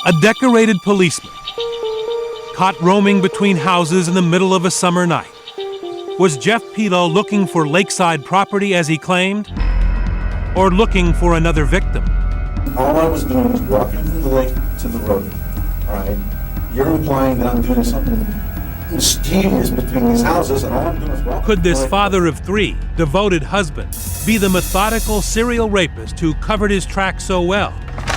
A decorated policeman, caught roaming between houses in the middle of a summer night. Was Jeff Pelo looking for lakeside property as he claimed? Or looking for another victim? All I was doing was walking from the lake to the road. All right? You're implying that I'm doing something mischievous between these houses, and all I'm doing is walking. Could this father of three, devoted husband, be the methodical serial rapist who covered his tracks so well,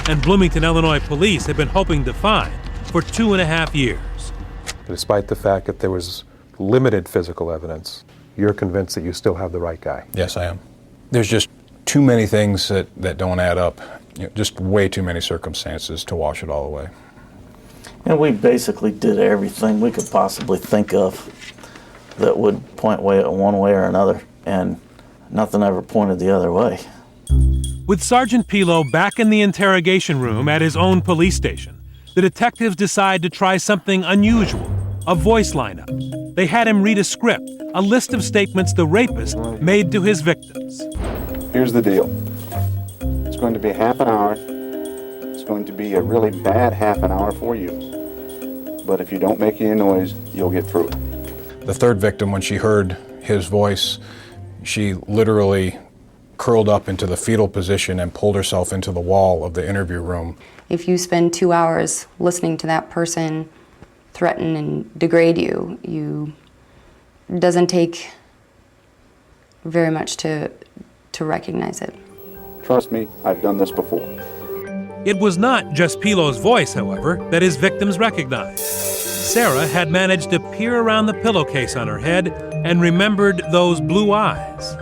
and Bloomington, Illinois police have been hoping to find for 2.5 years? Despite the fact that there was limited physical evidence, you're convinced that you still have the right guy? Yes, I am. There's just too many things that don't add up. Just way too many circumstances to wash it all away. And we basically did everything we could possibly think of that would point one way or another, and nothing ever pointed the other way. With Sergeant Pelo back in the interrogation room at his own police station, the detectives decide to try something unusual, a voice lineup. They had him read a script, a list of statements the rapist made to his victims. Here's the deal. It's going to be half an hour. It's going to be a really bad half an hour for you. But if you don't make any noise, you'll get through it. The third victim, when she heard his voice, she literally curled up into the fetal position and pulled herself into the wall of the interview room. If you spend 2 hours listening to that person threaten and degrade you, it doesn't take very much to recognize it. Trust me, I've done this before. It was not just Pelo's voice, however, that his victims recognized. Sarah had managed to peer around the pillowcase on her head and remembered those blue eyes.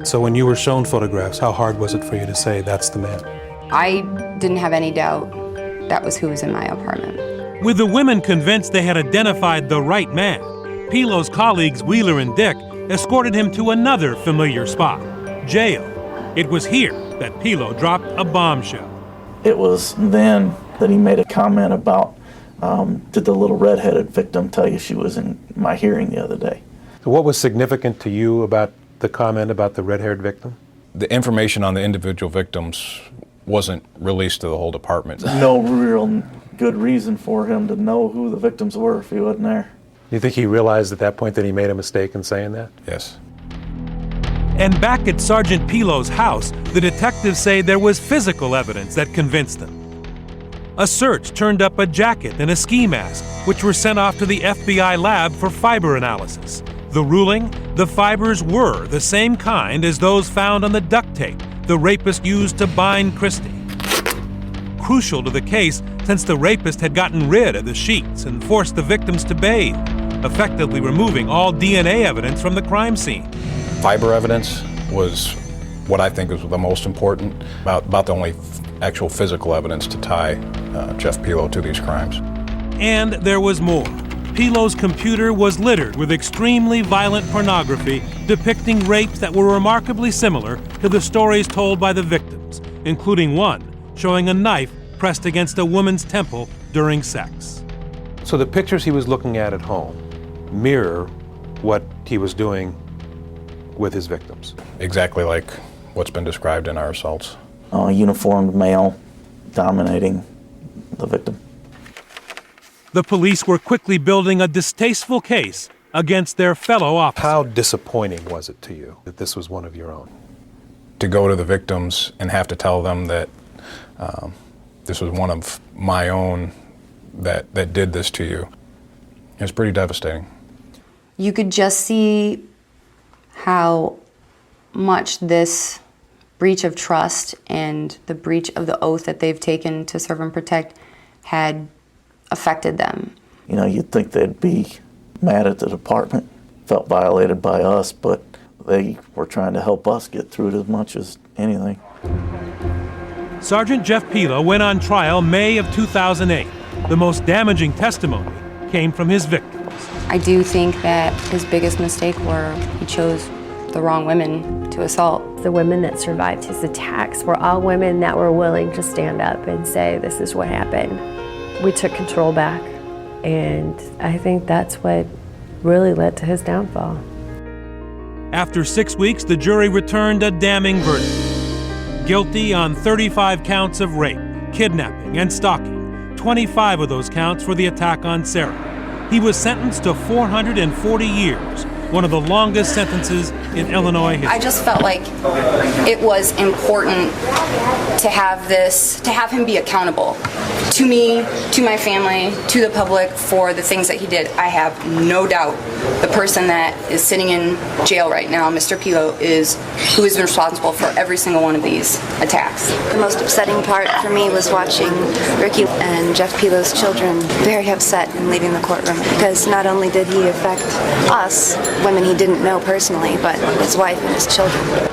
So when you were shown photographs, how hard was it for you to say that's the man? I didn't have any doubt that was who was in my apartment. With the women convinced they had identified the right man, Pelo's colleagues Wheeler and Dick escorted him to another familiar spot, jail. It was here that Pelo dropped a bombshell. It was then that he made a comment about, did the little redheaded victim tell you she was in my hearing the other day? So what was significant to you about the comment about the red-haired victim? The information on the individual victims wasn't released to the whole department. No real good reason for him to know who the victims were if he wasn't there. Do you think he realized at that point that he made a mistake in saying that? Yes. And back at Sergeant Pelo's house, the detectives say there was physical evidence that convinced them. A search turned up a jacket and a ski mask, which were sent off to the FBI lab for fiber analysis. The ruling? The fibers were the same kind as those found on the duct tape the rapist used to bind Christie. Crucial to the case, since the rapist had gotten rid of the sheets and forced the victims to bathe, effectively removing all DNA evidence from the crime scene. Fiber evidence was what I think was the most important, about the only actual physical evidence to tie Jeff Pelo to these crimes. And there was more. Pelo's computer was littered with extremely violent pornography depicting rapes that were remarkably similar to the stories told by the victims, including one showing a knife pressed against a woman's temple during sex. So the pictures he was looking at home mirror what he was doing with his victims? Exactly like what's been described in our assaults. A uniformed male dominating the victim. The police were quickly building a distasteful case against their fellow officers. How disappointing was it to you that this was one of your own? To go to the victims and have to tell them that this was one of my own that did this to you, it was pretty devastating. You could just see how much this breach of trust and the breach of the oath that they've taken to serve and protect had affected them. You know, you'd think they'd be mad at the department, felt violated by us, but they were trying to help us get through it as much as anything. Sergeant Jeff Pelo went on trial May of 2008. The most damaging testimony came from his victims. I do think that his biggest mistake were he chose the wrong women to assault. The women that survived his attacks were all women that were willing to stand up and say, this is what happened. We took control back, and I think that's what really led to his downfall. After 6 weeks, the jury returned a damning verdict. Guilty on 35 counts of rape, kidnapping, and stalking, 25 of those counts for the attack on Sarah. He was sentenced to 440 years, one of the longest sentences in Illinois history. I just felt like it was important to have him be accountable to me, to my family, to the public for the things that he did. I have no doubt the person that is sitting in jail right now, Mr. Pelo, is who is responsible for every single one of these attacks. The most upsetting part for me was watching Ricky and Jeff Pelo's children very upset and leaving the courtroom, because not only did he affect us, women he didn't know personally, but his wife and his children.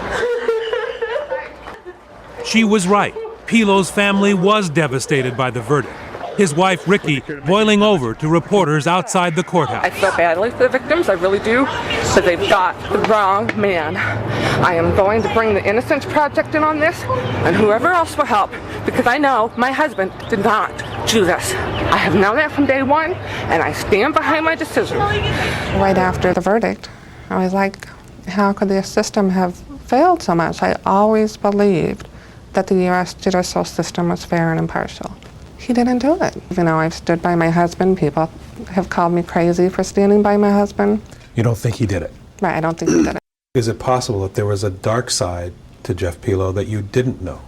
She was right. Pelo's family was devastated by the verdict. His wife, Ricky, boiling over to reporters outside the courthouse. I feel badly for the victims, I really do, but they've got the wrong man. I am going to bring the Innocence Project in on this, and whoever else will help, because I know my husband did not do this. I have known that from day one, and I stand behind my decision. Right after the verdict, I was like, how could the system have failed so much? I always believed that the U.S. judicial system was fair and impartial. He didn't do it. You know, I've stood by my husband. People have called me crazy for standing by my husband. You don't think he did it? Right, I don't think he did it. Is it possible that there was a dark side to Jeff Pelo that you didn't know?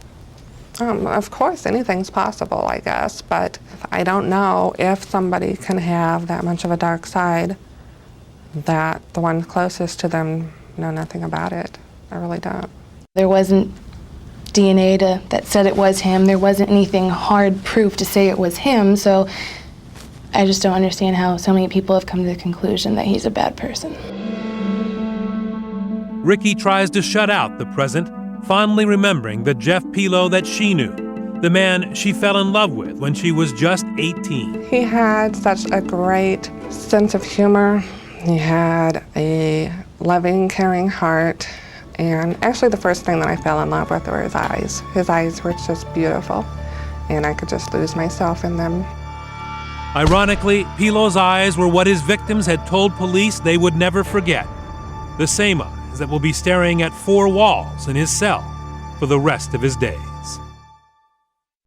Of course, anything's possible, I guess, but I don't know if somebody can have that much of a dark side that the ones closest to them know nothing about it. I really don't. There wasn't DNA that said it was him. There wasn't anything hard proof to say it was him, so I just don't understand how so many people have come to the conclusion that he's a bad person. Ricky tries to shut out the present, fondly remembering the Jeff Pelo that she knew, the man she fell in love with when she was just 18. He had such a great sense of humor. He had a loving, caring heart. And actually the first thing that I fell in love with were his eyes. His eyes were just beautiful, and I could just lose myself in them. Ironically, Pelo's eyes were what his victims had told police they would never forget. The same eyes that will be staring at 4 walls in his cell for the rest of his days.